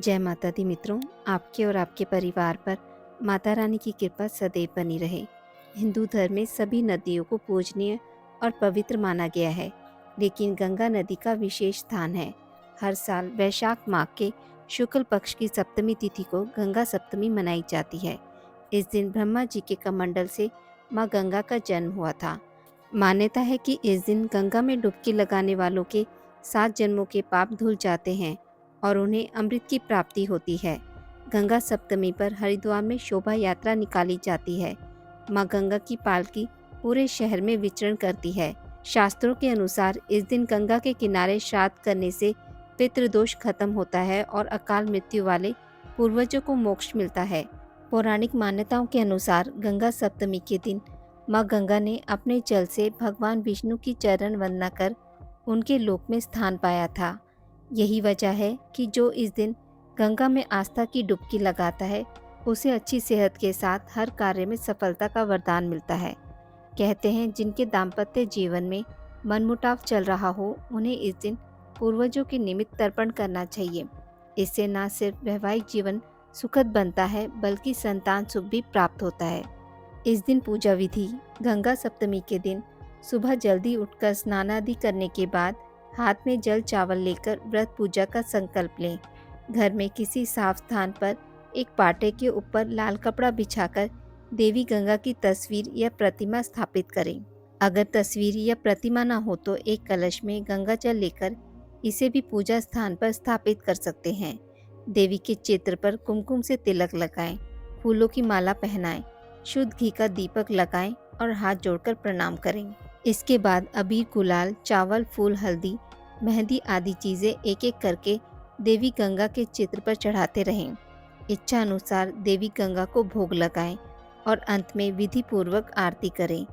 जय माता दी मित्रों, आपके और आपके परिवार पर माता रानी की कृपा सदैव बनी रहे। हिंदू धर्म में सभी नदियों को पूजनीय और पवित्र माना गया है, लेकिन गंगा नदी का विशेष स्थान है। हर साल वैशाख माह के शुक्ल पक्ष की सप्तमी तिथि को गंगा सप्तमी मनाई जाती है। इस दिन ब्रह्मा जी के कमंडल से माँ गंगा का जन्म हुआ था। मान्यता है कि इस दिन गंगा में डुबकी लगाने वालों के 7 जन्मों के पाप धुल जाते हैं और उन्हें अमृत की प्राप्ति होती है। गंगा सप्तमी पर हरिद्वार में शोभा यात्रा निकाली जाती है। माँ गंगा की पालकी पूरे शहर में विचरण करती है। शास्त्रों के अनुसार इस दिन गंगा के किनारे श्राद्ध करने से पितृदोष खत्म होता है और अकाल मृत्यु वाले पूर्वजों को मोक्ष मिलता है। पौराणिक मान्यताओं के अनुसार गंगा सप्तमी के दिन माँ गंगा ने अपने जल से भगवान विष्णु की चरण वंदना कर उनके लोक में स्थान पाया था। यही वजह है कि जो इस दिन गंगा में आस्था की डुबकी लगाता है, उसे अच्छी सेहत के साथ हर कार्य में सफलता का वरदान मिलता है। कहते हैं जिनके दाम्पत्य जीवन में मनमुटाव चल रहा हो, उन्हें इस दिन पूर्वजों के निमित्त तर्पण करना चाहिए। इससे न सिर्फ वैवाहिक जीवन सुखद बनता है, बल्कि संतान सुख भी प्राप्त होता है। इस दिन पूजा विधि: गंगा सप्तमी के दिन सुबह जल्दी उठकर स्नान आदि करने के बाद हाथ में जल चावल लेकर व्रत पूजा का संकल्प लें। घर में किसी साफ स्थान पर एक पाटे के ऊपर लाल कपड़ा बिछाकर देवी गंगा की तस्वीर या प्रतिमा स्थापित करें। अगर तस्वीर या प्रतिमा ना हो तो एक कलश में गंगा जल लेकर इसे भी पूजा स्थान पर स्थापित कर सकते हैं। देवी के चित्र पर कुमकुम से तिलक लगाएं, फूलों की माला पहनाएं, शुद्ध घी का दीपक लगाएं और हाथ जोड़कर प्रणाम करें। इसके बाद अबीर, गुलाल, चावल, फूल, हल्दी, मेहंदी आदि चीज़ें एक एक करके देवी गंगा के चित्र पर चढ़ाते रहें। इच्छा अनुसार देवी गंगा को भोग लगाएं और अंत में विधि पूर्वक आरती करें।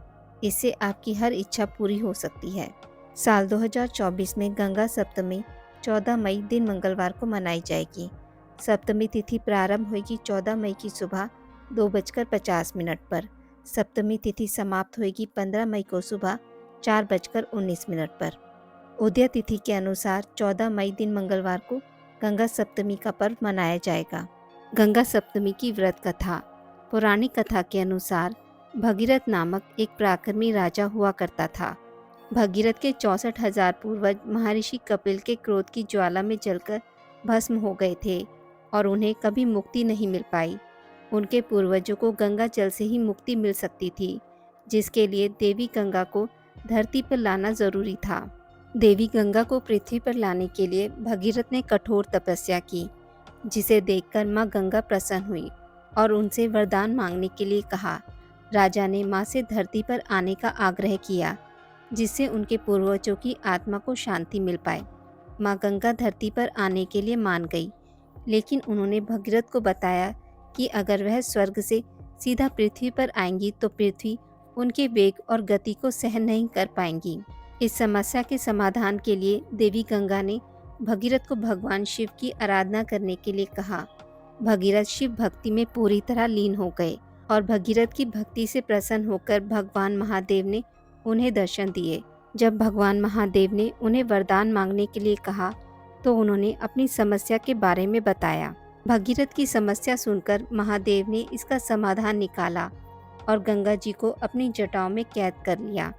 इससे आपकी हर इच्छा पूरी हो सकती है। साल 2024 में गंगा सप्तमी 14 मई दिन मंगलवार को मनाई जाएगी। सप्तमी तिथि प्रारंभ होगी 14 मई की सुबह 2:50 पर। सप्तमी तिथि समाप्त होगी 15 मई को सुबह 4:19 पर। उदय तिथि के अनुसार 14 मई दिन मंगलवार को गंगा सप्तमी का पर्व मनाया जाएगा। गंगा सप्तमी की व्रत कथा: पौराणिक कथा के अनुसार भगीरथ नामक एक पराक्रमी राजा हुआ करता था। भगीरथ के 64,000 पूर्वज महर्षि कपिल के क्रोध की ज्वाला में जलकर भस्म हो गए थे और उन्हें कभी मुक्ति नहीं मिल पाई। उनके पूर्वजों को गंगा जल से ही मुक्ति मिल सकती थी, जिसके लिए देवी गंगा को धरती पर लाना जरूरी था। देवी गंगा को पृथ्वी पर लाने के लिए भगीरथ ने कठोर तपस्या की, जिसे देखकर माँ गंगा प्रसन्न हुई और उनसे वरदान मांगने के लिए कहा। राजा ने माँ से धरती पर आने का आग्रह किया, जिससे उनके पूर्वजों की आत्मा को शांति मिल पाए। माँ गंगा धरती पर आने के लिए मान गई, लेकिन उन्होंने भगीरथ को बताया कि अगर वह स्वर्ग से सीधा पृथ्वी पर आएंगी तो पृथ्वी उनके वेग और गति को सहन नहीं कर पाएंगी। इस समस्या के समाधान के लिए देवी गंगा ने भगीरथ को भगवान शिव की आराधना करने के लिए कहा। भगीरथ शिव भक्ति में पूरी तरह लीन हो गए और भगीरथ की भक्ति से प्रसन्न होकर भगवान महादेव ने उन्हें दर्शन दिए। जब भगवान महादेव ने उन्हें वरदान मांगने के लिए कहा तो उन्होंने अपनी समस्या के बारे में बताया। भगीरथ की समस्या सुनकर महादेव ने इसका समाधान निकाला और गंगा जी को अपनी जटाओं में कैद कर लिया।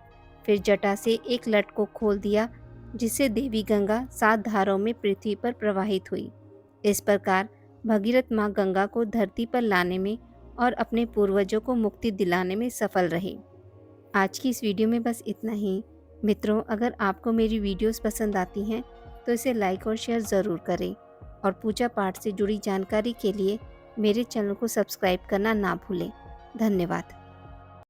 फिर जटा से एक लट को खोल दिया, जिससे देवी गंगा 7 धाराओं में पृथ्वी पर प्रवाहित हुई। इस प्रकार भगीरथ माँ गंगा को धरती पर लाने में और अपने पूर्वजों को मुक्ति दिलाने में सफल रहे। आज की इस वीडियो में बस इतना ही। मित्रों, अगर आपको मेरी वीडियोस पसंद आती हैं तो इसे लाइक और शेयर ज़रूर करें और पूजा पाठ से जुड़ी जानकारी के लिए मेरे चैनल को सब्सक्राइब करना ना भूलें। धन्यवाद।